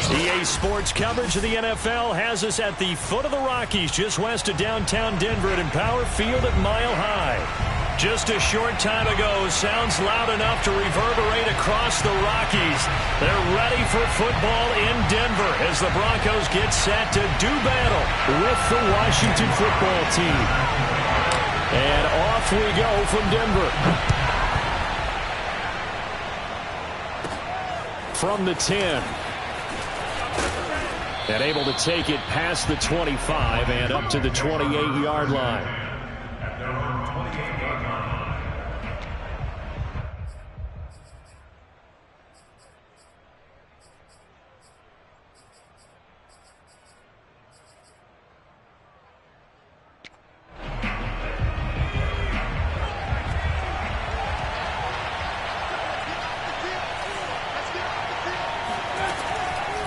EA Sports coverage of the NFL has us at the foot of the Rockies, just west of downtown Denver at Empower Field at Mile High. Just a short time ago, sounds loud enough to reverberate across the Rockies. They're ready for football in Denver as the Broncos get set to do battle with the Washington football team. And off we go from Denver. From the 10. And able to take it past the 25 and up to the 28-yard line.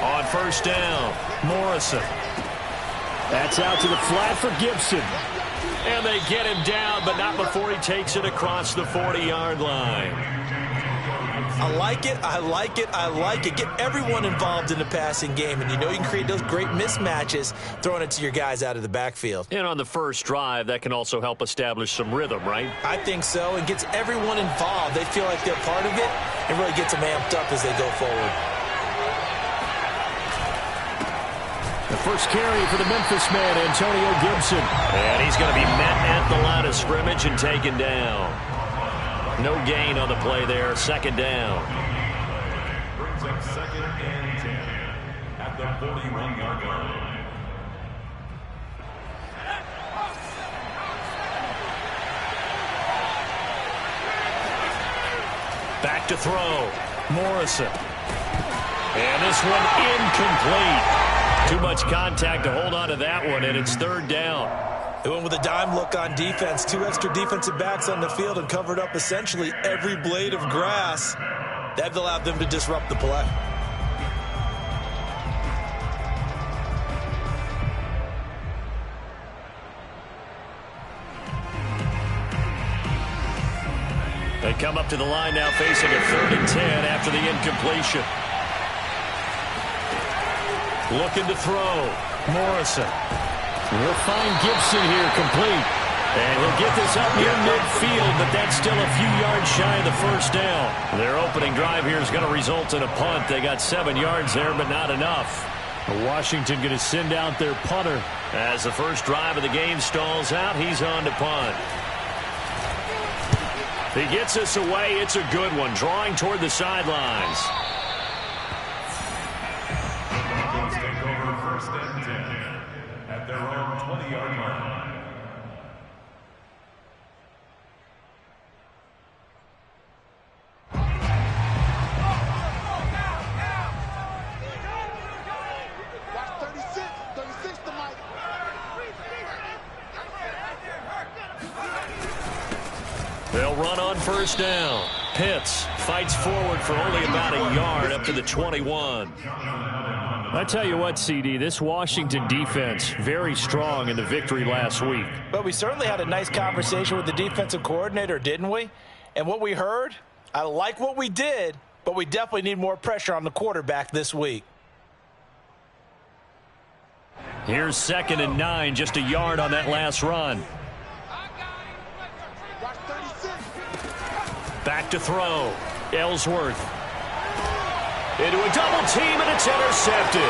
On first down, Morrison. That's out to the flat for Gibson. And they get him down, but not before he takes it across the 40-yard line. I like it, I like it, I like it. Get everyone involved in the passing game, and you know you can create those great mismatches throwing it to your guys out of the backfield. And on the first drive, that can also help establish some rhythm, right? I think so. It gets everyone involved. They feel like they're part of it and really gets them amped up as they go forward. The first carry for the Memphis man, Antonio Gibson. And he's going to be met at the line of scrimmage and taken down. No gain on the play there. Second down. Brings up 2nd and 10 at the 41-yard line. Back to throw. Morrison. And this one incomplete. Too much contact to hold on to that one, and it's third down. They went with a dime look on defense. 2 extra defensive backs on the field and covered up essentially every blade of grass. That allowed them to disrupt the play. They come up to the line now facing a 3rd and 10 after the incompletion. Looking to throw. Morrison. We'll find Gibson here complete. And he'll get this up near midfield, but that's still a few yards shy of the first down. Their opening drive here is going to result in a punt. They got 7 yards there, but not enough. Washington going to send out their punter. As the first drive of the game stalls out, he's on to punt. He gets us away. It's a good one, drawing toward the sidelines. Take over 1st and 10 at their own 20-yard line. They'll run on first down. Pitts fights forward for only about a yard up to the 21. I tell you what, CD, this Washington defense, very strong in the victory last week. But we certainly had a nice conversation with the defensive coordinator, didn't we? And what we heard, I like what we did, but we definitely need more pressure on the quarterback this week. Here's 2nd and 9, just a yard on that last run. Back to throw. Ellsworth. Into a double team, and it's intercepted.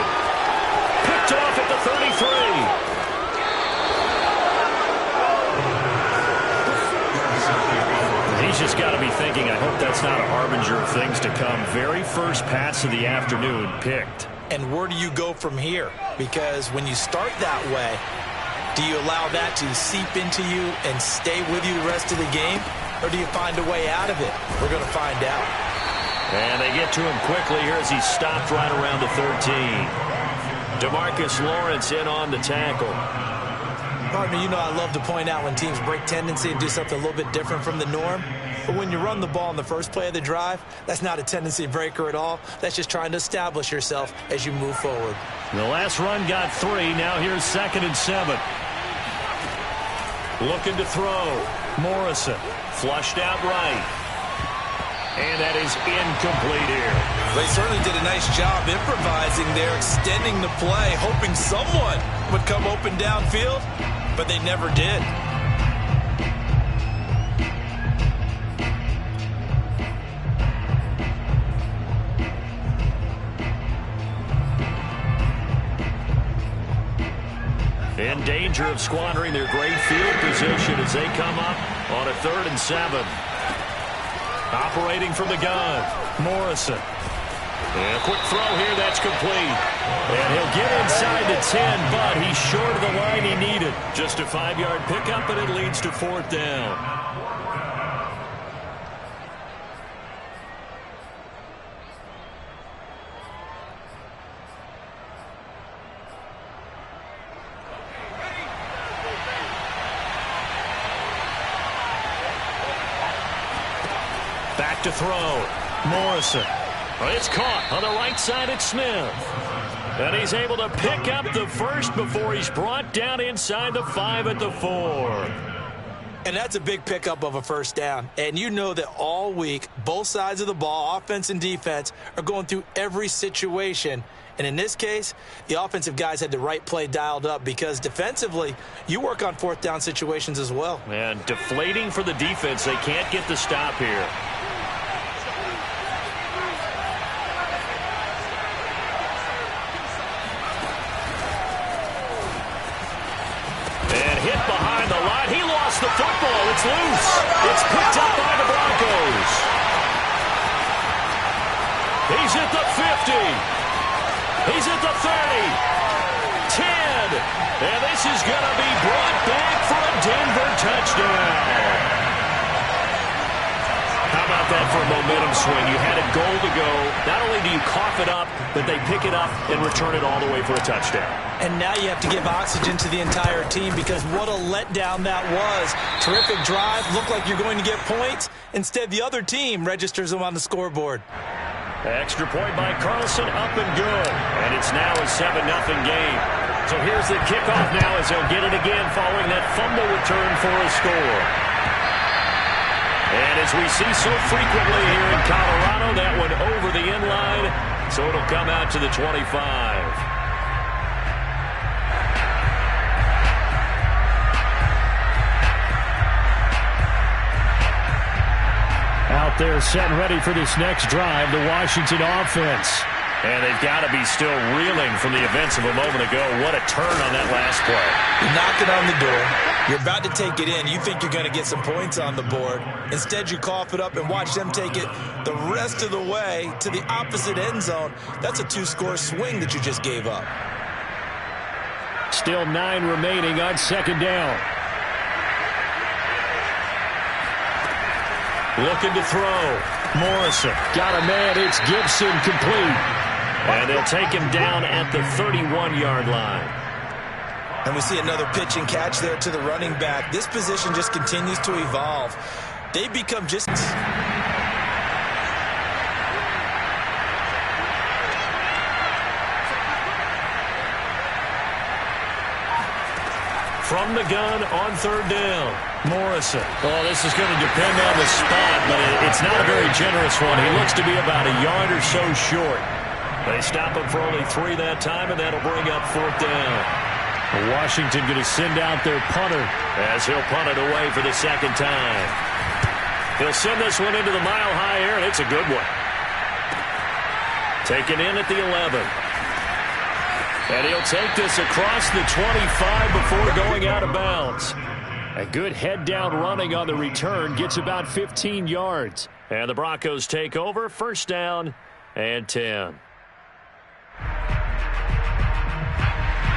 Picked off at the 33. He's just got to be thinking, I hope that's not a harbinger of things to come. Very first pass of the afternoon picked. And where do you go from here? Because when you start that way, do you allow that to seep into you and stay with you the rest of the game? Or do you find a way out of it? We're going to find out. And they get to him quickly here as he's stopped right around the 13. DeMarcus Lawrence in on the tackle. Partner, you know I love to point out when teams break tendency and do something a little bit different from the norm. But when you run the ball in the first play of the drive, that's not a tendency breaker at all. That's just trying to establish yourself as you move forward. The last run got 3. Now here's 2nd and 7. Looking to throw. Morrison flushed out right. And that is incomplete here. They certainly did a nice job improvising there, extending the play, hoping someone would come open downfield, but they never did. In danger of squandering their great field position as they come up on a 3rd and 7. Operating from the gun, Morrison. And a quick throw here, that's complete. And he'll get inside the 10, but he's short of the line he needed. Just a 5-yard pickup, and it leads to 4th down. Back to throw. Morrison. It's caught on the right side at Smith. And he's able to pick up the first before he's brought down inside the 5 at the 4. And that's a big pickup of a first down. And you know that all week, both sides of the ball, offense and defense, are going through every situation. And in this case, the offensive guys had the right play dialed up because defensively, you work on 4th down situations as well. And deflating for the defense. They can't get the stop here. The football, it's loose. It's picked up by the Broncos. He's at the 50. He's at the 30. 10. And this is going to be brought back for a Denver touchdown. How about that for a momentum swing? You had a goal to go. Not only do you cough it up, but they pick it up and return it all the way for a touchdown. And now you have to give oxygen to the entire team because what a letdown that was. Terrific drive. Looked like you're going to get points. Instead, the other team registers them on the scoreboard. Extra point by Carlson, up and good. And it's now a 7-0 game. So here's the kickoff now as they'll get it again following that fumble return for a score. And as we see so frequently here in Colorado, that one over the end line, so it'll come out to the 25. Out there set ready for this next drive, the Washington offense. And they've got to be still reeling from the events of a moment ago. What a turn on that last play. You're knocking on the door. You're about to take it in. You think you're going to get some points on the board. Instead, you cough it up and watch them take it the rest of the way to the opposite end zone. That's a 2-score swing that you just gave up. Still 9 remaining on 2nd down. Looking to throw. Morrison got a man. It's Gibson, complete. And they'll take him down at the 31-yard line. And we see another pitch and catch there to the running back. This position just continues to evolve. They become just... From the gun on 3rd down. Morrison. Oh, this is going to depend on the spot, but it's not a very generous one. He looks to be about a yard or so short. They stop him for only 3 that time, and that'll bring up 4th down. Washington going to send out their punter as he'll punt it away for the 2nd time. He'll send this one into the mile-high air, and it's a good one. Taken in at the 11. And he'll take this across the 25 before going out of bounds. A good head-down running on the return gets about 15 yards. And the Broncos take over, 1st down and 10.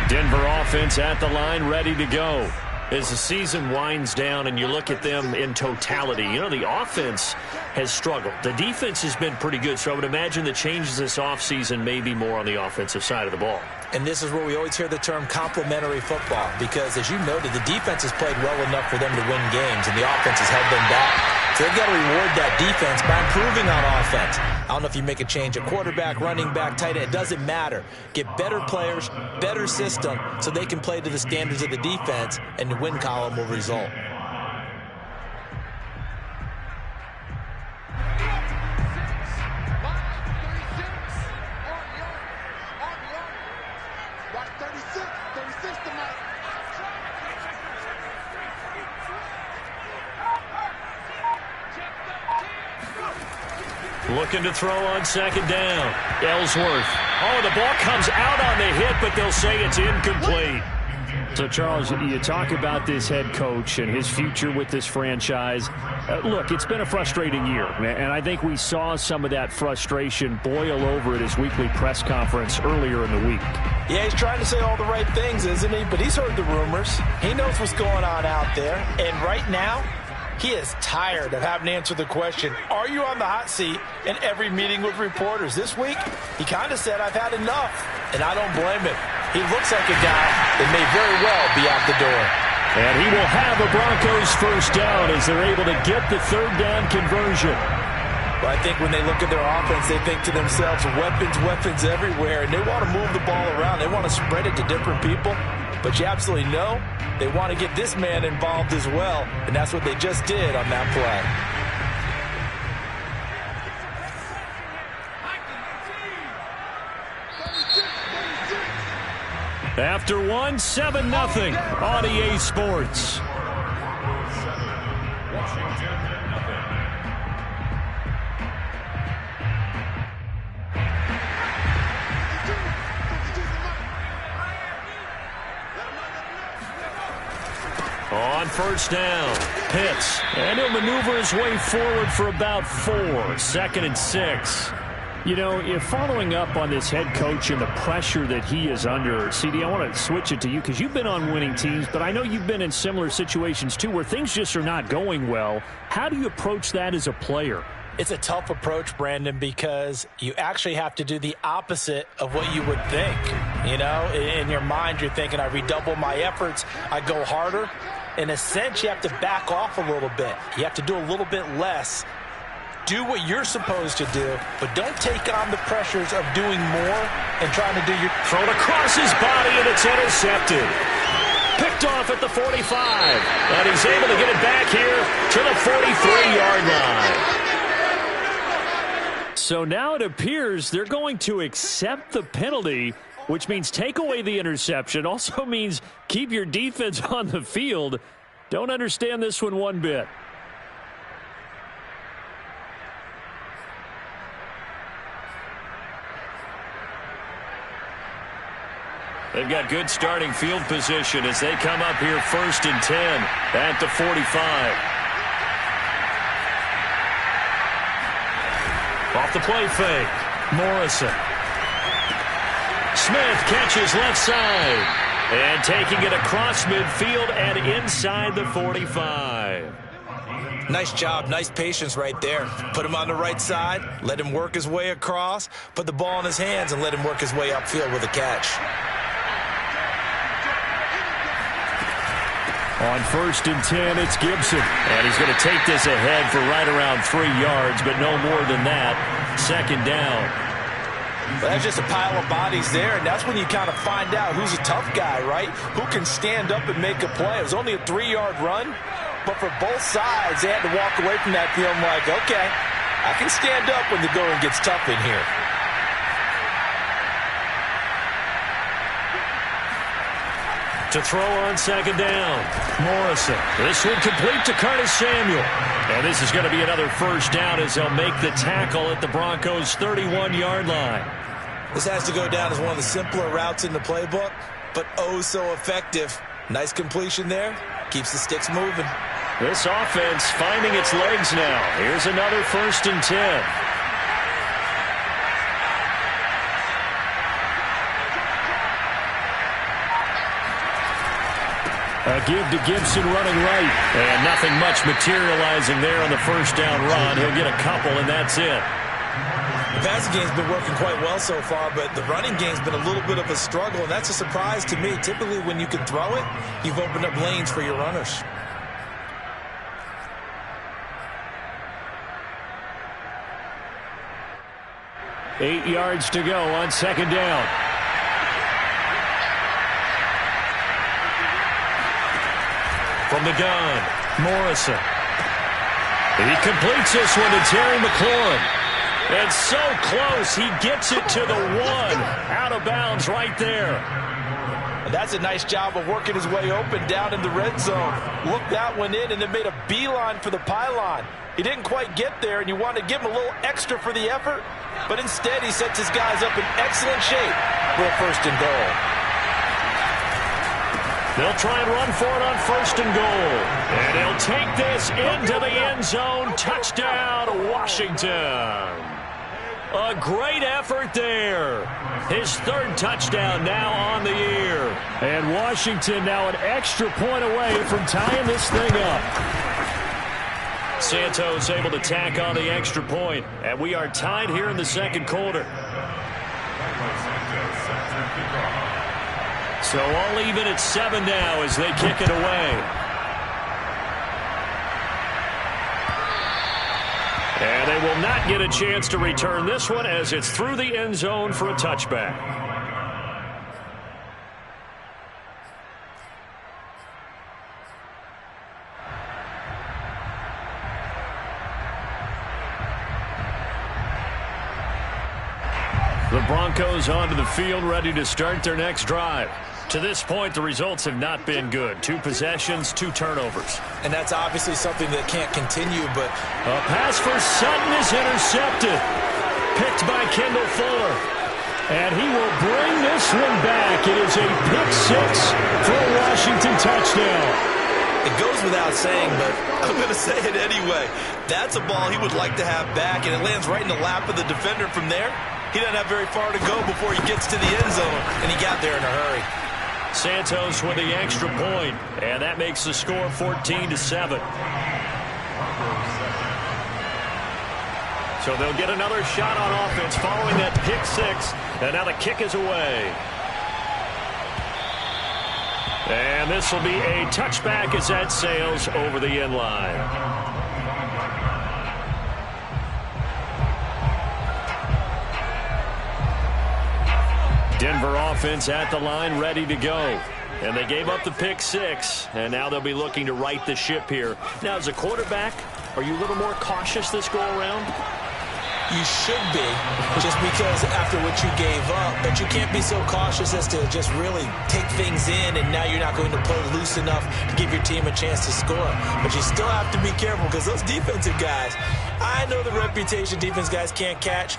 Denver offense at the line, ready to go. As the season winds down and you look at them in totality, you know, the offense has struggled. The defense has been pretty good, so I would imagine the changes this offseason may be more on the offensive side of the ball. And this is where we always hear the term complementary football because, as you noted, the defense has played well enough for them to win games, and the offense has held them back. So they've got to reward that defense by improving on offense. I don't know if you make a change at quarterback, running back, tight end. It doesn't matter. Get better players, better system, so they can play to the standards of the defense, and the win column will result. Looking to throw on second down. Ellsworth. Oh, the ball comes out on the hit, but they'll say it's incomplete. So, Charles, you talk about this head coach and his future with this franchise. Look, it's been a frustrating year, and I think we saw some of that frustration boil over at his weekly press conference earlier in the week. Yeah, he's trying to say all the right things, isn't he? But he's heard the rumors. He knows what's going on out there. And right now, he is tired of having to answer the question, are you on the hot seat in every meeting with reporters? This week, he kind of said, I've had enough. And I don't blame him. He looks like a guy that may very well be out the door. And he will have a Broncos first down as they're able to get the third down conversion. Well, I think when they look at their offense, they think to themselves, weapons everywhere. And they want to move the ball around. They want to spread it to different people. But you absolutely know they want to get this man involved as well. And that's what they just did on that play. After 7-0 on EA Sports. On first down, Pitts, and he'll maneuver his way forward for about 4. 2nd and 6. You know, if following up on this head coach and the pressure that he is under, CD, I want to switch it to you because you've been on winning teams, but I know you've been in similar situations too where things just are not going well. How do you approach that as a player? It's a tough approach, Brandon, because you actually have to do the opposite of what you would think. You know, in your mind, you're thinking, I redouble my efforts, I go harder. In a sense, you have to back off a little bit. You have to do a little bit less. Do what you're supposed to do, but don't take on the pressures of doing more and trying to do your... Thrown across his body, and it's intercepted. Picked off at the 45, and he's able to get it back here to the 43-yard line. So now it appears they're going to accept the penalty, which means take away the interception. Also means keep your defense on the field. Don't understand this one bit. They've got good starting field position as they come up here 1st and 10 at the 45. Off the play fake. Morrison. Smith catches left side. And taking it across midfield and inside the 45. Nice job, nice patience right there. Put him on the right side, let him work his way across, put the ball in his hands, and let him work his way upfield with a catch. On 1st and 10, it's Gibson. And he's going to take this ahead for right around 3 yards, but no more than that. 2nd down. Well, that's just a pile of bodies there, and that's when you kind of find out who's a tough guy, right? Who can stand up and make a play. It was only a 3-yard run, but for both sides, they had to walk away from that feeling like, okay, I can stand up when the going gets tough in here. To throw on 2nd down, Morrison. This one complete to Curtis Samuel. And this is going to be another first down as they'll make the tackle at the Broncos' 31-yard line. This has to go down as one of the simpler routes in the playbook, but oh so effective. Nice completion there. Keeps the sticks moving. This offense finding its legs now. Here's another 1st and 10. A give to Gibson running right. And nothing much materializing there on the first down run. He'll get a couple, and that's it. The passing game's been working quite well so far, but the running game's been a little bit of a struggle, and that's a surprise to me. Typically, when you can throw it, you've opened up lanes for your runners. Eight yards to go on 2nd down. From the gun, Morrison. He completes this one to Terry McLaurin. And so close, he gets it to the 1. Out of bounds right there. And That's a nice job of working his way open down in the red zone. Looked that one in and then made a beeline for the pylon. He didn't quite get there, and you want to give him a little extra for the effort, but instead he sets his guys up in excellent shape for a 1st and goal. They'll try and run for it on 1st and goal. And he'll take this into the end zone. Touchdown, Washington. A great effort there. His 3rd touchdown now on the year. And Washington now an extra point away from tying this thing up. Santos able to tack on the extra point. And we are tied here in the 2nd quarter. So all even at 7 now as they kick it away. And they will not get a chance to return this one as it's through the end zone for a touchback. The Broncos onto the field ready to start their next drive. To this point, the results have not been good. 2 possessions, 2 turnovers. And that's obviously something that can't continue, but a pass for Sutton is intercepted. Picked by Kendall Fuller. And he will bring this one back. It is a pick 6 for a Washington touchdown. It goes without saying, but I'm going to say it anyway. That's a ball he would like to have back, and it lands right in the lap of the defender from there. He doesn't have very far to go before he gets to the end zone, and he got there in a hurry. Santos with the extra point, and that makes the score 14-7. So they'll get another shot on offense following that pick 6, and now the kick is away. And this will be a touchback as that sails over the end line. Denver offense at the line, ready to go. And they gave up the pick 6, and now they'll be looking to right the ship here. Now, as a quarterback, are you a little more cautious this go-around? You should be, just because after what you gave up, but you can't be so cautious as to just really take things in, and now you're not going to play loose enough to give your team a chance to score. But you still have to be careful, because those defensive guys, I know the reputation defense guys can't catch.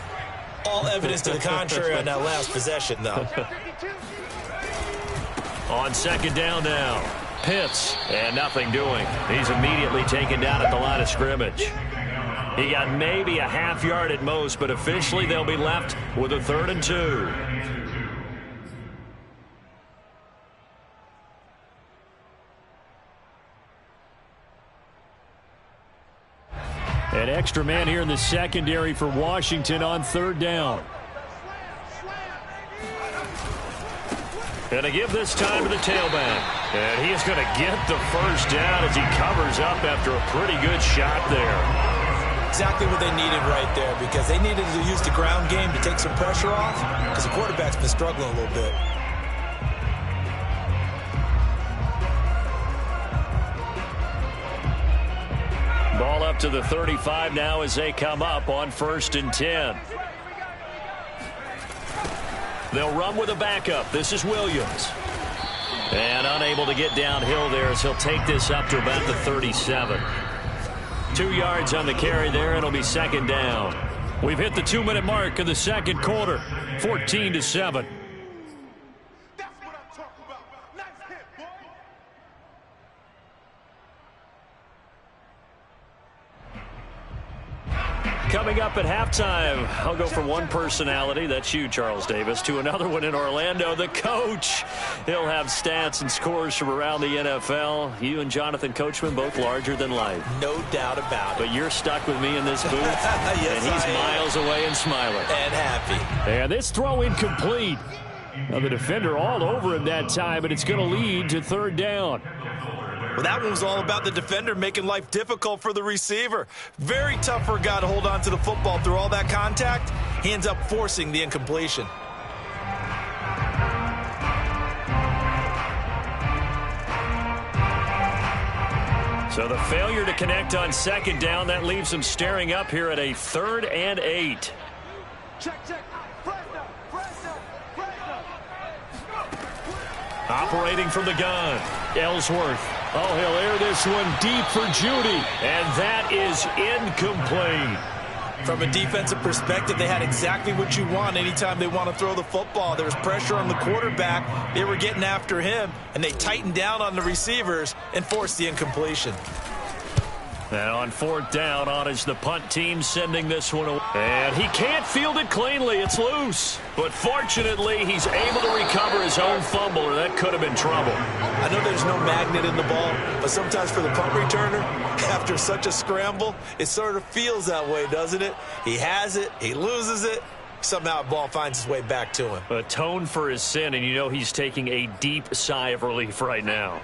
All evidence to the contrary on that last possession, though. On 2nd down now, Pitts, and nothing doing. He's immediately taken down at the line of scrimmage. He got maybe a half yard at most, but officially they'll be left with a 3rd and 2. An extra man here in the secondary for Washington on 3rd down. Going to give this time to the tailback. And he is going to get the 1st down as he covers up after a pretty good shot there. Exactly what they needed right there, because they needed to use the ground game to take some pressure off, because the quarterback's been struggling a little bit. Ball up to the 35 now as they come up on 1st and 10. They'll run with a backup. This is Williams. And unable to get downhill there as he'll take this up to about the 37. 2 yards on the carry there, and it'll be 2nd down. We've hit the 2-minute mark of the 2nd quarter, 14-7. Coming up at halftime, I'll go from one personality, that's you, Charles Davis, to another one in Orlando, the coach. He'll have stats and scores from around the NFL. You and Jonathan Coachman, both larger than life. No doubt about it. But you're stuck with me in this booth, yes, and he's miles away and smiling. And happy. And this throw incomplete. Now the defender all over him that time, but it's going to lead to 3rd down. Well, that one was all about the defender making life difficult for the receiver. Very tough for a guy to hold on to the football through all that contact. He ends up forcing the incompletion. So the failure to connect on 2nd down, that leaves him staring up here at a 3rd and 8. Operating from the gun, Ellsworth. Oh, he'll air this one deep for Judy. And that is incomplete. From a defensive perspective, they had exactly what you want anytime they want to throw the football. There was pressure on the quarterback. They were getting after him, and they tightened down on the receivers and forced the incompletion. And on fourth down, on is the punt team sending this one away. And he can't field it cleanly. It's loose. But fortunately, he's able to recover his own fumble, or that could have been trouble. I know there's no magnet in the ball, but sometimes for the punt returner, after such a scramble, it sort of feels that way, doesn't it? He has it, he loses it, somehow the ball finds its way back to him. Atone for his sin, and you know he's taking a deep sigh of relief right now.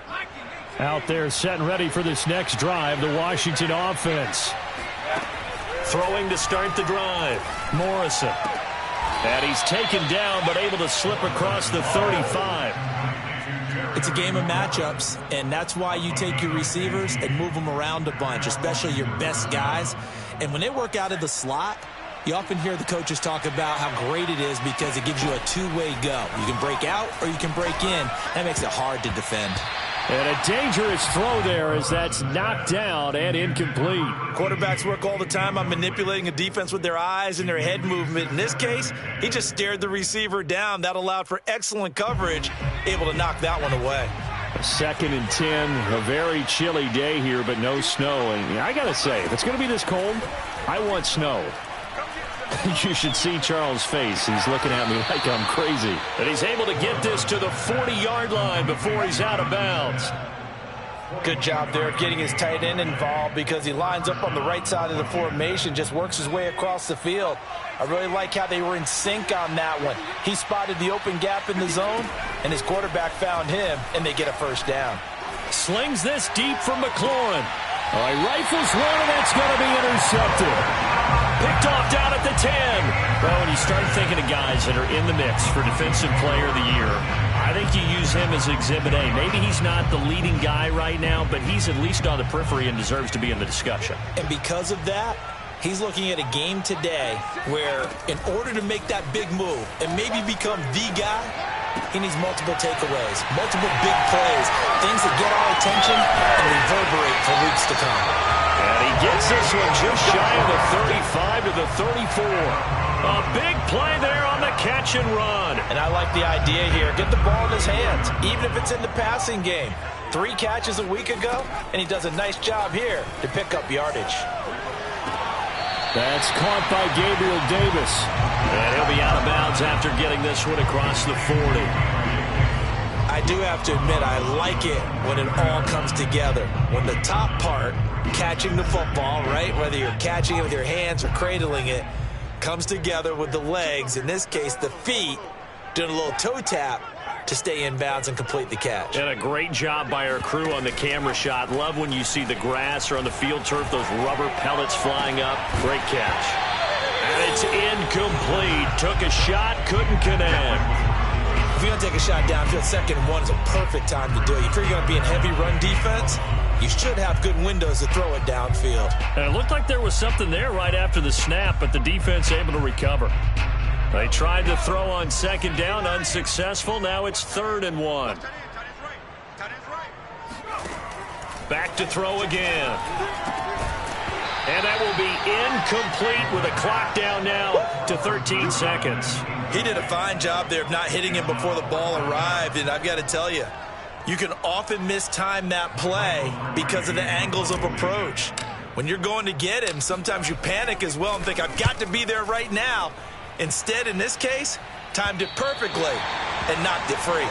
Out there set and ready for this next drive, the Washington offense. Throwing to start the drive, Morrison. And he's taken down, but able to slip across the 35. It's a game of matchups, and that's why you take your receivers and move them around a bunch, especially your best guys. And when they work out of the slot, you often hear the coaches talk about how great it is because it gives you a two-way go. You can break out or you can break in. That makes it hard to defend. And a dangerous throw there as that's knocked down and incomplete. Quarterbacks work all the time on manipulating a defense with their eyes and their head movement. In this case, he just stared the receiver down. That allowed for excellent coverage, able to knock that one away. A 2nd and 10, a very chilly day here, but no snow. And I got to say, if it's going to be this cold, I want snow. You should see Charles' face. He's looking at me like I'm crazy. And he's able to get this to the 40-yard line before he's out of bounds. Good job there of getting his tight end involved because he lines up on the right side of the formation, just works his way across the field. I really like how they were in sync on that one. He spotted the open gap in the zone, and his quarterback found him, and they get a first down. Slings this deep from McLaurin. All right, rifles one, and that's going to be intercepted. Picked off down at the 10. Well, when you start thinking of guys that are in the mix for Defensive Player of the Year, I think you use him as Exhibit A. Maybe he's not the leading guy right now, but he's at least on the periphery and deserves to be in the discussion. And because of that, he's looking at a game today where in order to make that big move and maybe become the guy, he needs multiple takeaways, multiple big plays, things that get our attention and reverberate for weeks to come. And he gets this one just shy of the 35 to the 34. A big play there on the catch and run. And I like the idea here. Get the ball in his hands, even if it's in the passing game. 3 catches a week ago, and he does a nice job here to pick up yardage. That's caught by Gabriel Davis. And he'll be out of bounds after getting this one across the 40. I do have to admit, I like it when it all comes together. When the top part, catching the football, right, whether you're catching it with your hands or cradling it, comes together with the legs, in this case the feet, doing a little toe tap to stay in bounds and complete the catch. And a great job by our crew on the camera shot. Love when you see the grass or on the field turf, those rubber pellets flying up. Great catch. And it's incomplete. Took a shot, couldn't connect. If you're going to take a shot downfield, 2nd and 1 is a perfect time to do it. If you're going to be in heavy run defense, you should have good windows to throw it downfield. And it looked like there was something there right after the snap, but the defense able to recover. They tried to throw on 2nd down, unsuccessful. Now it's 3rd and 1. Back to throw again. And that will be incomplete with a clock down now to 13 seconds. He did a fine job there of not hitting him before the ball arrived, and I've got to tell you, you can often mistime that play because of the angles of approach. When you're going to get him, sometimes you panic as well and think, I've got to be there right now. Instead, in this case, timed it perfectly and knocked it free.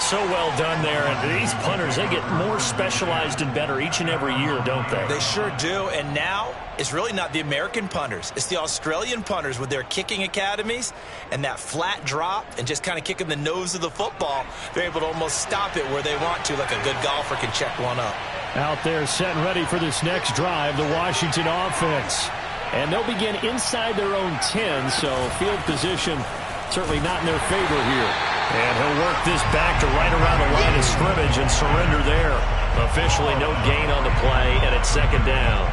So well done there. And these punters, they get more specialized and better each and every year, don't they? They sure do. And now it's really not the American punters. It's the Australian punters with their kicking academies and that flat drop and just kind of kicking the nose of the football. They're able to almost stop it where they want to, like a good golfer can check one up. Out there set and ready for this next drive, the Washington offense. And they'll begin inside their own 10, so field position certainly not in their favor here. And he'll work this back to right around the line of scrimmage and surrender there. Officially no gain on the play, and it's 2nd down.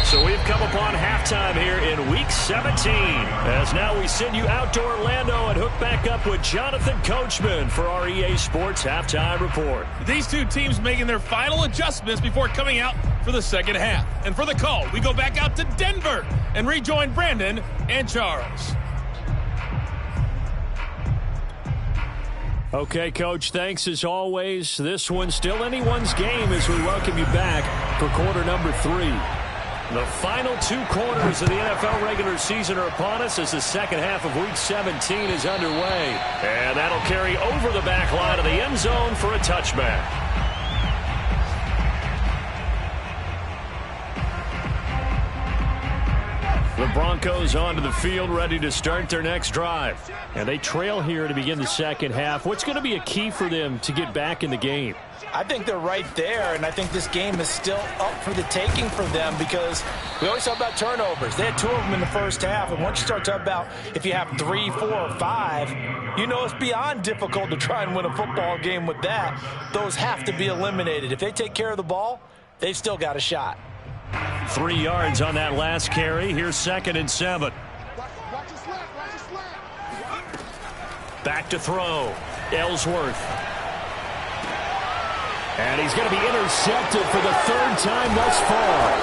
So we've come upon halftime here in Week 17. As now we send you out to Orlando and hook back up with Jonathan Coachman for our EA Sports Halftime Report. These two teams making their final adjustments before coming out for the second half. And for the call, we go back out to Denver and rejoin Brandon and Charles. Okay, Coach, thanks as always. This one's still anyone's game as we welcome you back for quarter number 3. The final 2 quarters of the NFL regular season are upon us as the second half of Week 17 is underway. And that'll carry over the back line of the end zone for a touchback. The Broncos onto the field ready to start their next drive. And they trail here to begin the second half. What's going to be a key for them to get back in the game? I think they're right there, and I think this game is still up for the taking for them because we always talk about turnovers. They had 2 of them in the first half, and once you start talking about if you have 3, 4, or 5, you know it's beyond difficult to try and win a football game with that. Those have to be eliminated. If they take care of the ball, they've still got a shot. 3 yards on that last carry. Here's 2nd and 7. Back to throw. Ellsworth. And he's going to be intercepted for the 3rd time thus far.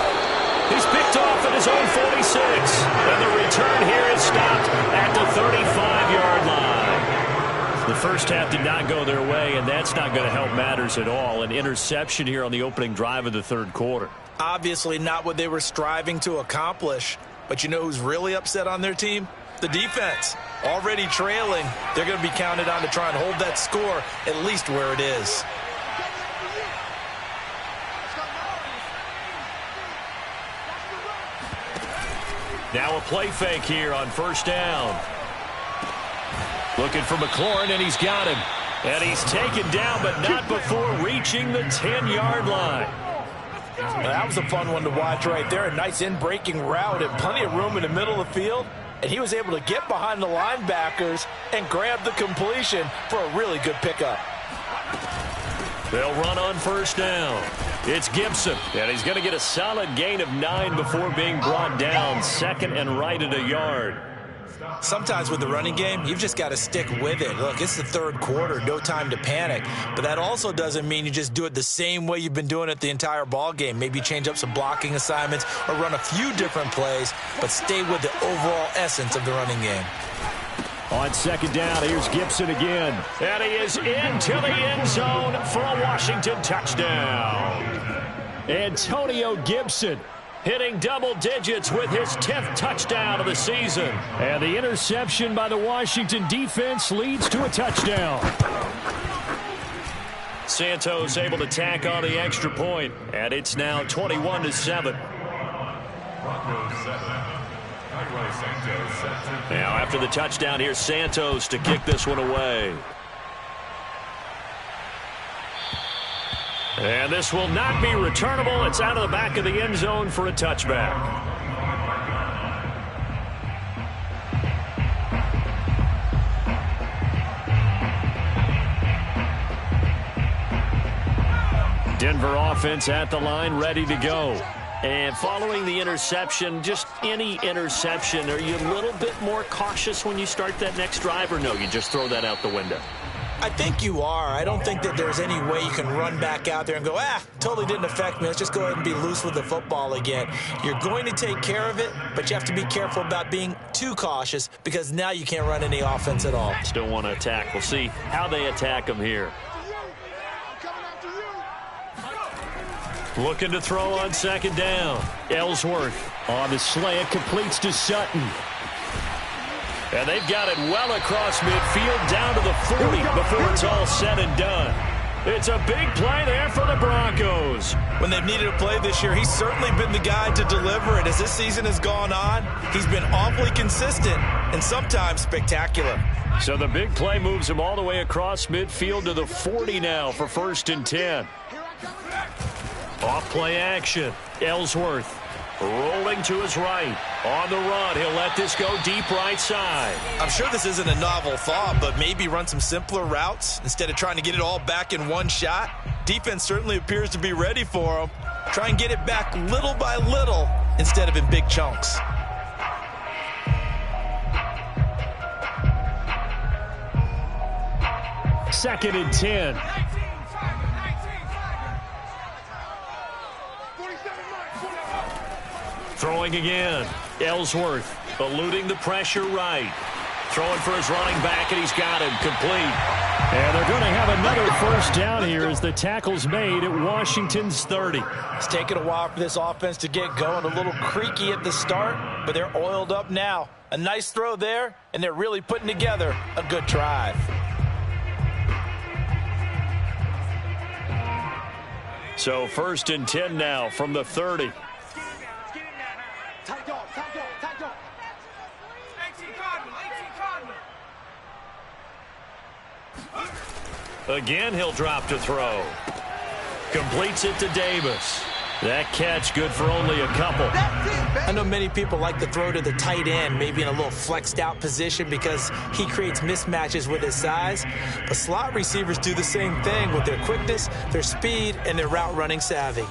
He's picked off at his own 46. And the return here is stopped at the 35-yard line. The first half did not go their way, and that's not going to help matters at all. An interception here on the opening drive of the 3rd quarter. Obviously not what they were striving to accomplish. But you know who's really upset on their team? The defense. Already trailing. They're going to be counted on to try and hold that score at least where it is. Now a play fake here on 1st down. Looking for McLaurin, and he's got him. And he's taken down, but not before reaching the 10-yard line. Well, that was a fun one to watch right there. A nice in-breaking route and plenty of room in the middle of the field. And he was able to get behind the linebackers and grab the completion for a really good pickup. They'll run on 1st down. It's Gibson, and he's going to get a solid gain of 9 before being brought down. 2nd and right at a yard. Sometimes with the running game, you've just got to stick with it. Look, it's the 3rd quarter, no time to panic. But that also doesn't mean you just do it the same way you've been doing it the entire ball game. Maybe change up some blocking assignments or run a few different plays, but stay with the overall essence of the running game. On 2nd down, here's Gibson again. And he is into the end zone for a Washington touchdown. Antonio Gibson hitting double digits with his 10th touchdown of the season. And the interception by the Washington defense leads to a touchdown. Santos able to tack on the extra point, and it's now 21-7. Now after the touchdown, here's Santos to kick this one away. And this will not be returnable. It's out of the back of the end zone for a touchback. Denver offense at the line, ready to go. And following the interception, just any interception, are you a little bit more cautious when you start that next drive, or no, you just throw that out the window? I think you are. I don't think that there's any way you can run back out there and go, totally didn't affect me. Let's just go ahead and be loose with the football again. You're going to take care of it, but you have to be careful about being too cautious because now you can't run any offense at all. Still want to attack. We'll see how they attack them here. Looking to throw on 2nd down. Ellsworth on the slant, completes to Sutton. And they've got it well across midfield down to the 40 before it's all said and done. It's a big play there for the Broncos. When they've needed a play this year, he's certainly been the guy to deliver it. As this season has gone on, he's been awfully consistent and sometimes spectacular. So the big play moves him all the way across midfield to the 40 now for 1st and 10. Off play action. Ellsworth rolling to his right. On the run, he'll let this go deep right side. I'm sure this isn't a novel thought, but maybe run some simpler routes instead of trying to get it all back in one shot. Defense certainly appears to be ready for him. Try and get it back little by little instead of in big chunks. Second and 10. Throwing again. Ellsworth eluding the pressure right. Throwing for his running back, and he's got him complete. And they're going to have another first down here as the tackle's made at Washington's 30. It's taken a while for this offense to get going. A little creaky at the start, but they're oiled up now. A nice throw there, and they're really putting together a good drive. So first and 10 now from the 30. Again, he'll drop to throw. Completes it to Davis. That catch good for only a couple. I know many people like to throw to the tight end, maybe in a little flexed out position because he creates mismatches with his size. But slot receivers do the same thing with their quickness, their speed, and their route running savvy.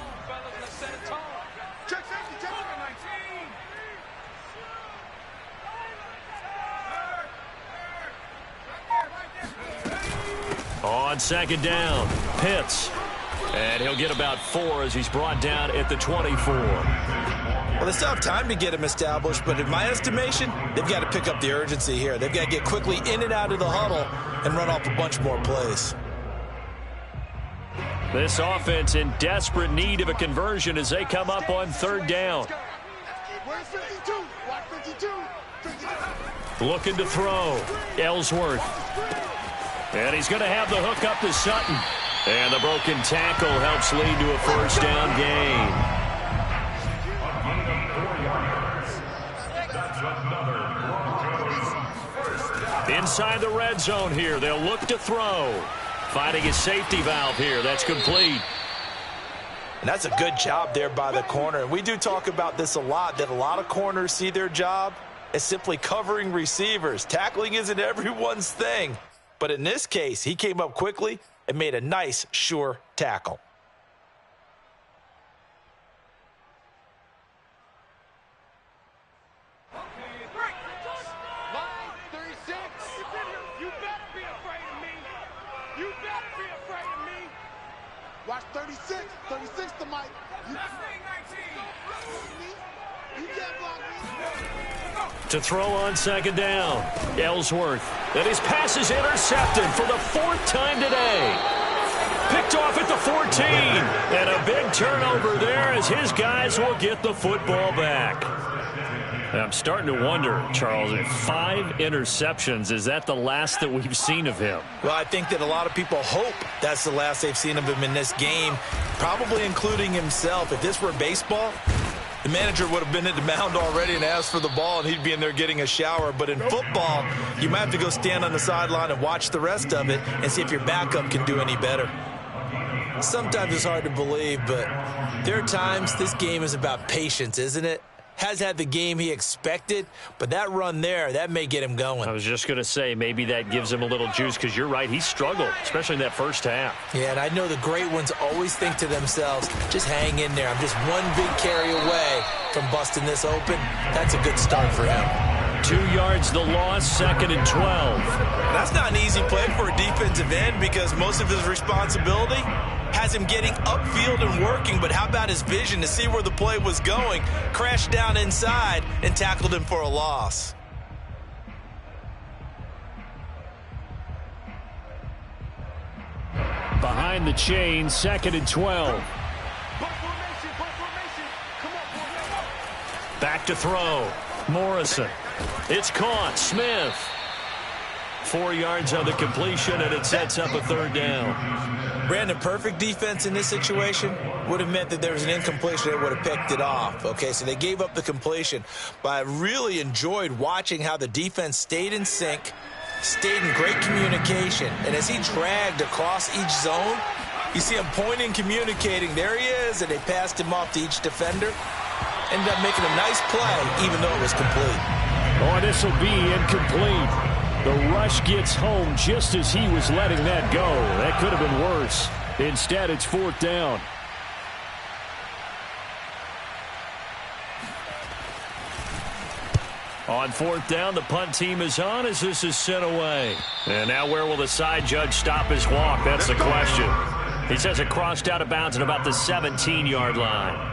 On second down, Pitts. And he'll get about 4 as he's brought down at the 24. Well, they still have time to get him established, but in my estimation, they've got to pick up the urgency here. They've got to get quickly in and out of the huddle and run off a bunch more plays. This offense in desperate need of a conversion as they come up on third down. Looking to throw. Ellsworth. And he's going to have the hook up to Sutton. And the broken tackle helps lead to a first down gain. Inside the red zone here. They'll look to throw. Finding a safety valve here. That's complete. And that's a good job there by the corner. And we do talk about this a lot, that a lot of corners see their job as simply covering receivers. Tackling isn't everyone's thing. But in this case, he came up quickly and made a nice, sure tackle. Watch 36. 36 to Mike. To throw on second down. Ellsworth. And his pass is intercepted for the 4th time today. Picked off at the 14. And a big turnover there as his guys will get the football back. I'm starting to wonder, Charles, if 5 interceptions, is that the last that we've seen of him? Well, I think that a lot of people hope that's the last they've seen of him in this game, probably including himself. If this were baseball, the manager would have been at the mound already and asked for the ball, and he'd be in there getting a shower. But in football, you might have to go stand on the sideline and watch the rest of it and see if your backup can do any better. Sometimes it's hard to believe, but there are times this game is about patience, isn't it? Has had the game he expected, but that run there, that may get him going. I was just going to say, maybe that gives him a little juice, because you're right, he struggled, especially in that first half. Yeah, and I know the great ones always think to themselves, just hang in there. I'm just one big carry away from busting this open. That's a good start for him. 2 yards the loss, 2nd and 12. That's not an easy play for a defensive end because most of his responsibility has him getting upfield and working, but how about his vision to see where the play was going? Crashed down inside and tackled him for a loss. Behind the chain, 2nd and 12. Back to throw. Morrison. It's caught. Smith. 4 yards on the completion, and it sets up a 3rd down. Brandon, perfect defense in this situation would have meant that there was an incompletion that would have picked it off. Okay, so they gave up the completion. But I really enjoyed watching how the defense stayed in sync, stayed in great communication. And as he dragged across each zone, you see him pointing, communicating. There he is, and they passed him off to each defender. Ended up making a nice play, even though it was complete. Oh, this will be incomplete. The rush gets home just as he was letting that go. That could have been worse. Instead, it's 4th down. On fourth down, the punt team is on as this is sent away. And now where will the side judge stop his walk? That's the question. He says it crossed out of bounds at about the 17-yard line.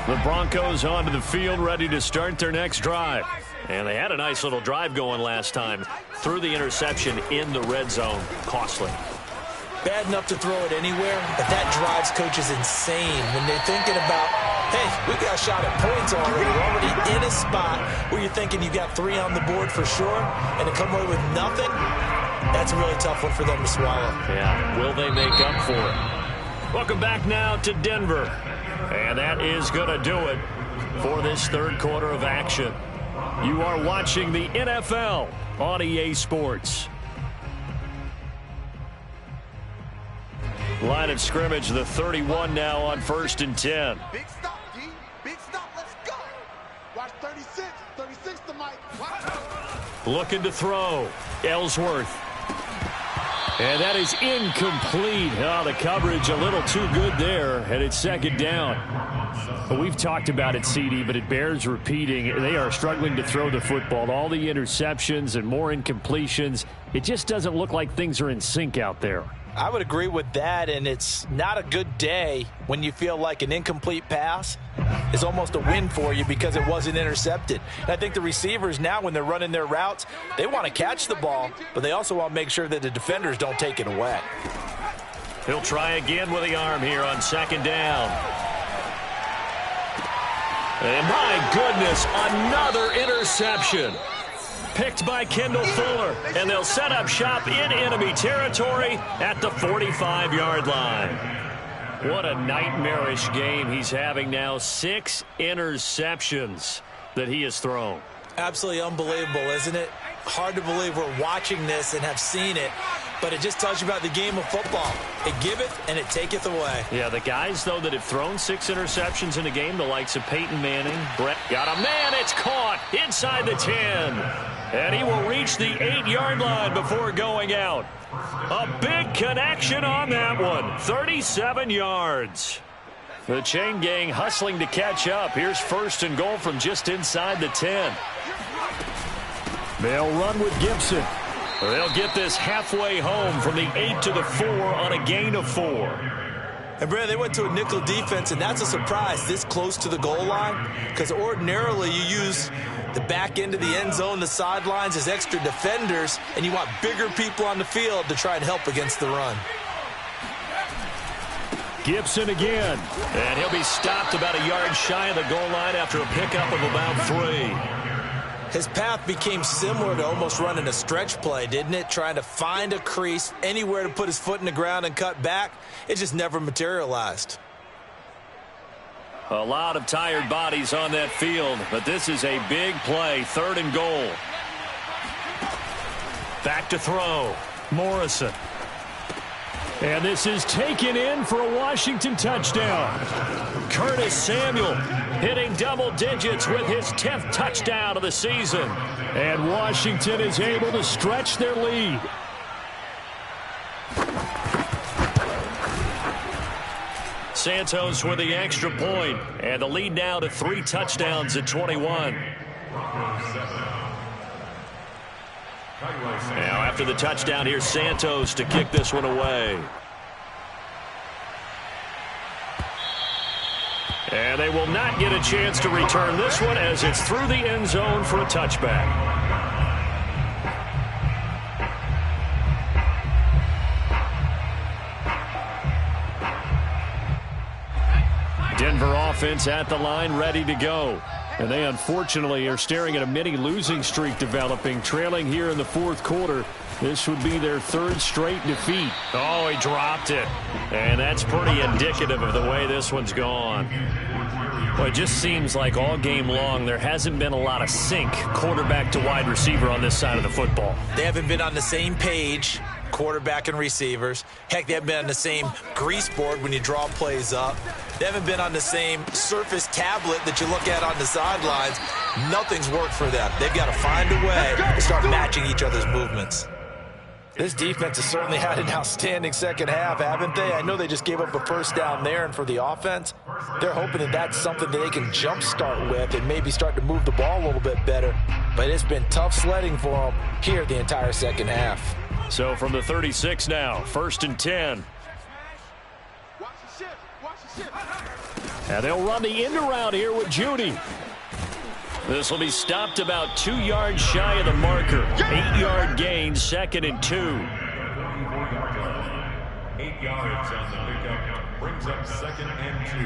The Broncos onto the field, ready to start their next drive. And they had a nice little drive going last time. Threw the interception in the red zone. Costly. Bad enough to throw it anywhere, but that drives coaches insane when they're thinking about, hey, we got a shot at points already. We're already in a spot where you're thinking you got 3 on the board for sure, and to come away with nothing, that's a really tough one for them to swallow. Yeah, will they make up for it? Welcome back now to Denver. And that is going to do it for this third quarter of action. You are watching the NFL on EA Sports. Line of scrimmage, the 31 now on 1st and 10. Big stop, D. Big stop. Let's go. Watch 36. 36 to Mike. Watch. Looking to throw. Ellsworth. And that is incomplete. Oh, the coverage a little too good there, and it's second down. Well, we've talked about it, CD, but it bears repeating. They are struggling to throw the football. All the interceptions and more incompletions. It just doesn't look like things are in sync out there. I would agree with that, and it's not a good day when you feel like an incomplete pass is almost a win for you because it wasn't intercepted. And I think the receivers now, when they're running their routes, they want to catch the ball, but they also want to make sure that the defenders don't take it away. He'll try again with the arm here on second down. And my goodness, another interception. Picked by Kendall Fuller, and they'll set up shop in enemy territory at the 45-yard line. What a nightmarish game he's having now. 6 interceptions that he has thrown. Absolutely unbelievable, isn't it? Hard to believe we're watching this and have seen it, but it just tells you about the game of football. It giveth and it taketh away. Yeah, the guys, though, that have thrown 6 interceptions in a game, the likes of Peyton Manning, Brett, got a man, it's caught inside the 10. And he will reach the 8-yard line before going out. A big connection on that one. 37 yards. The chain gang hustling to catch up. Here's 1st and goal from just inside the 10. They'll run with Gibson. They'll get this halfway home from the 8 to the 4 on a gain of 4. And, Brad, they went to a nickel defense, and that's a surprise this close to the goal line because ordinarily you use the back end of the end zone, the sidelines as extra defenders, and you want bigger people on the field to try and help against the run. Gibson again. And he'll be stopped about a yard shy of the goal line after a pickup of about 3. His path became similar to almost running a stretch play, didn't it? Trying to find a crease, anywhere to put his foot in the ground and cut back. It just never materialized. A lot of tired bodies on that field, but this is a big play. 3rd and goal. Back to throw. Morrison. And this is taken in for a Washington touchdown. Curtis Samuel hitting double digits with his 10th touchdown of the season. And Washington is able to stretch their lead. Santos with the extra point, and the lead now to 3 touchdowns at 21. Now after the touchdown, here's Santos to kick this one away. And they will not get a chance to return this one as it's through the end zone for a touchback. Denver offense at the line, ready to go. And they unfortunately are staring at a mini losing streak developing, trailing here in the 4th quarter. This would be their 3rd straight defeat. Oh, he dropped it. And that's pretty indicative of the way this one's gone. Well, it just seems like all game long there hasn't been a lot of sync quarterback to wide receiver on this side of the football. They haven't been on the same page, quarterback and receivers. Heck, they haven't been on the same grease board when you draw plays up. They haven't been on the same surface tablet that you look at on the sidelines. Nothing's worked for them. They've got to find a way to start matching each other's movements. This defense has certainly had an outstanding second half, haven't they? I know they just gave up a first down there, and for the offense, they're hoping that that's something that they can jumpstart with and maybe start to move the ball a little bit better. But it's been tough sledding for them here the entire second half. So from the 36 now, 1st and 10. And they'll run the end around here with Judy. This will be stopped about 2 yards shy of the marker. 8-yard gain, 2nd and 2. 8 yards on the pickup. Brings up 2nd and 2.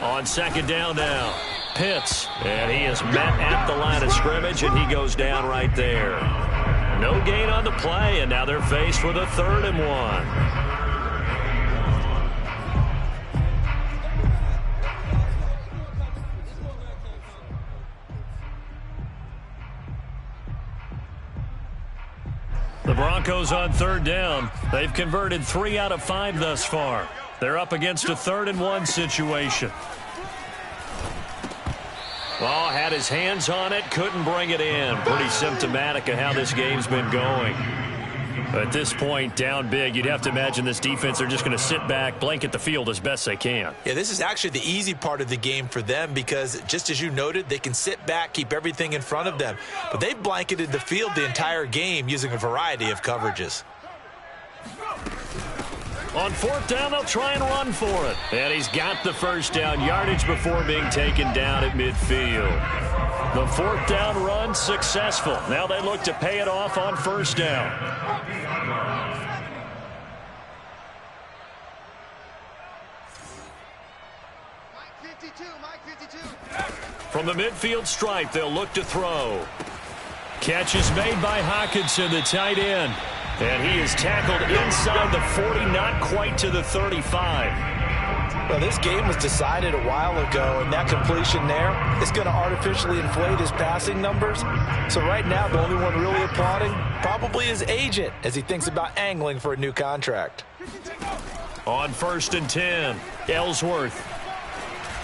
On 2nd down now, Pitts, and he is met at the line of scrimmage, and he goes down right there. No gain on the play, and now they're faced with a 3rd and 1. The Broncos on 3rd down. They've converted 3 out of 5 thus far. They're up against a 3rd and 1 situation. Well, had his hands on it, couldn't bring it in. Pretty symptomatic of how this game's been going. At this point, down big, you'd have to imagine this defense are just going to sit back, blanket the field as best they can. Yeah, this is actually the easy part of the game for them because, just as you noted, they can sit back, keep everything in front of them. But they've blanketed the field the entire game using a variety of coverages. On 4th down, they'll try and run for it. And he's got the first down, yardage before being taken down at midfield. The 4th down run successful. Now they look to pay it off on 1st down. From the midfield stripe, they'll look to throw. Catch is made by Hockenson, the tight end. And he is tackled inside the 40, not quite to the 35. Well, this game was decided a while ago, and that completion there is going to artificially inflate his passing numbers. So right now, the only one really applauding probably his agent as he thinks about angling for a new contract. On 1st and 10, Ellsworth.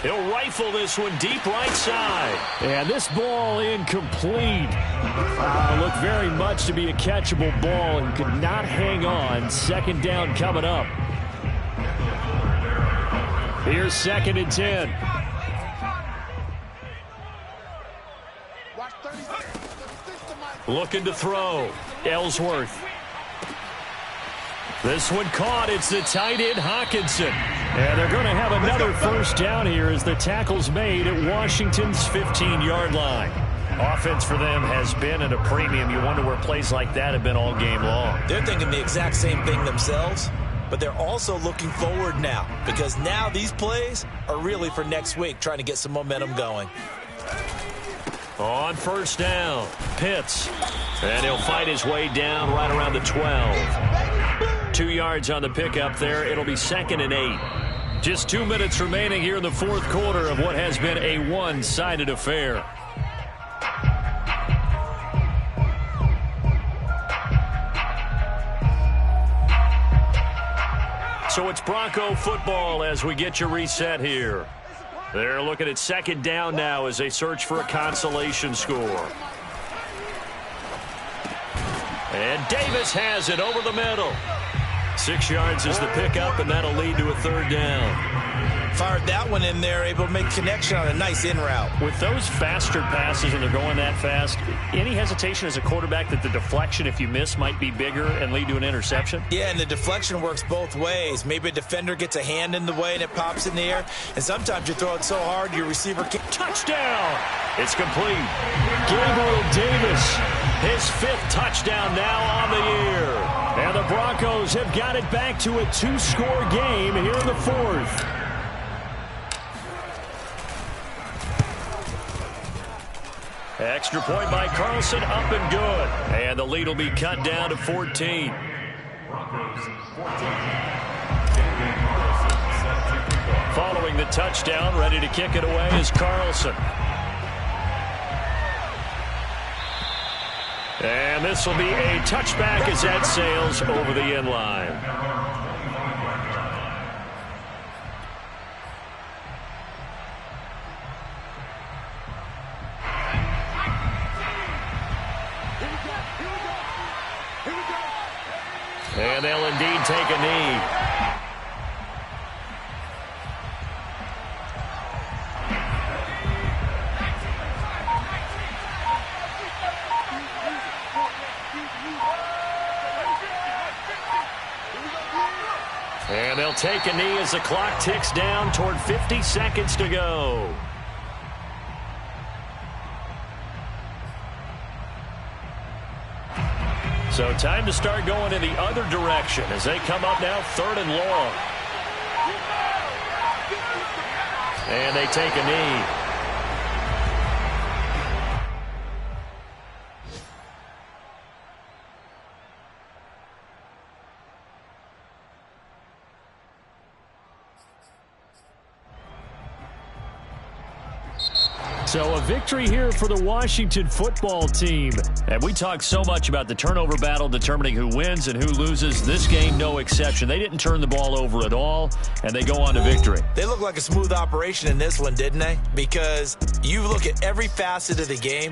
He'll rifle this one deep right side. And this ball incomplete. Looked very much to be a catchable ball and could not hang on. 2nd down coming up. Here's 2nd and 10. Looking to throw. Ellsworth. This one caught. It's the tight end, Hockenson. And they're going to have another first down here as the tackle's made at Washington's 15-yard line. Offense for them has been at a premium. You wonder where plays like that have been all game long. They're thinking the exact same thing themselves, but they're also looking forward now because now these plays are really for next week, trying to get some momentum going. On 1st down, Pitts. And he'll fight his way down right around the 12. 2 yards on the pickup there. It'll be 2nd and 8. Just 2 minutes remaining here in the 4th quarter of what has been a one-sided affair. So it's Bronco football as we get your reset here. They're looking at 2nd down now as they search for a consolation score. And Davis has it over the middle. 6 yards is the pickup, and that'll lead to a 3rd down. Fired that one in there, able to make connection on a nice in route. With those faster passes and they're going that fast, any hesitation as a quarterback that the deflection, if you miss, might be bigger and lead to an interception? Yeah, and the deflection works both ways. Maybe a defender gets a hand in the way and it pops in the air, and sometimes you throw it so hard your receiver can't. Touchdown! It's complete. Gabriel Davis, his 5th touchdown now on the year. And the Broncos have got it back to a 2-score game here in the 4th. Extra point by Carlson, up and good. And the lead will be cut down to 14. Following the touchdown, ready to kick it away is Carlson. And this will be a touchback as that sails over the end line. And they'll indeed take a knee. And they'll take a knee as the clock ticks down toward 50 seconds to go. So time to start going in the other direction as they come up now 3rd and long. And they take a knee. So a victory here for the Washington football team. And we talk so much about the turnover battle determining who wins and who loses. This game, no exception. They didn't turn the ball over at all, and they go on to victory. They look like a smooth operation in this one, didn't they? Because you look at every facet of the game,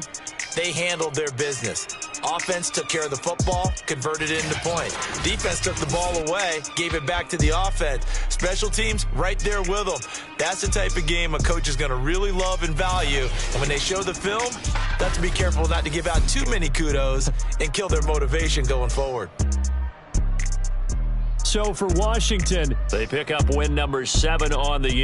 they handled their business. Offense took care of the football, converted it into points. Defense took the ball away, gave it back to the offense. Special teams, right there with them. That's the type of game a coach is going to really love and value. And when they show the film, they have to be careful not to give out too many kudos and kill their motivation going forward. So for Washington, they pick up win number 7 on the year.